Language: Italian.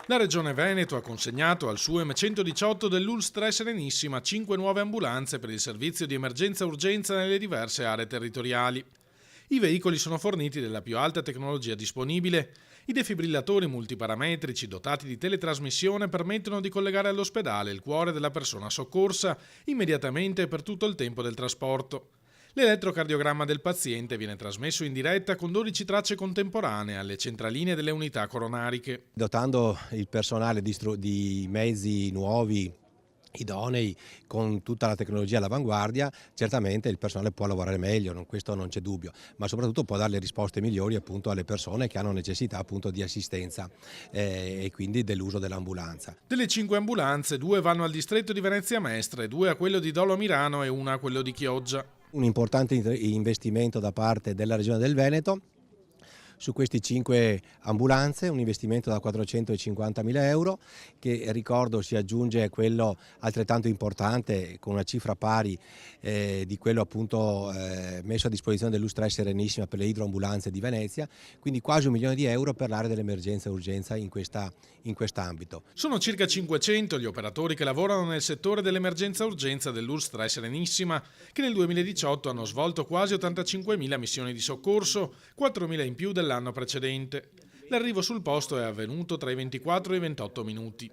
La Regione Veneto ha consegnato al suo M118 dell'ULSS 3 Serenissima 5 nuove ambulanze per il servizio di emergenza-urgenza nelle diverse aree territoriali. I veicoli sono forniti della più alta tecnologia disponibile. I defibrillatori multiparametrici dotati di teletrasmissione permettono di collegare all'ospedale il cuore della persona soccorsa immediatamente e per tutto il tempo del trasporto. L'elettrocardiogramma del paziente viene trasmesso in diretta con 12 tracce contemporanee alle centraline delle unità coronariche. Dotando il personale di mezzi nuovi, idonei, con tutta la tecnologia all'avanguardia, certamente il personale può lavorare meglio, questo non c'è dubbio, ma soprattutto può dare le risposte migliori appunto alle persone che hanno necessità appunto di assistenza e quindi dell'uso dell'ambulanza. Delle 5 ambulanze, 2 vanno al distretto di Venezia Mestre, 2 a quello di Dolo Mirano e una a quello di Chioggia. Un importante investimento da parte della Regione del Veneto su questi 5 ambulanze, un investimento da 450.000 euro che, ricordo, si aggiunge a quello altrettanto importante con una cifra pari di quello appunto messo a disposizione dell'ULSS 3 Serenissima per le idroambulanze di Venezia, quindi quasi 1 milione di euro per l'area dell'emergenza e urgenza in quest'ambito. Sono circa 500 gli operatori che lavorano nel settore dell'emergenza urgenza dell'ULSS 3 Serenissima, che nel 2018 hanno svolto quasi 85.000 missioni di soccorso, 4.000 in più dell'anno precedente. L'arrivo sul posto è avvenuto tra i 24 e i 28 minuti.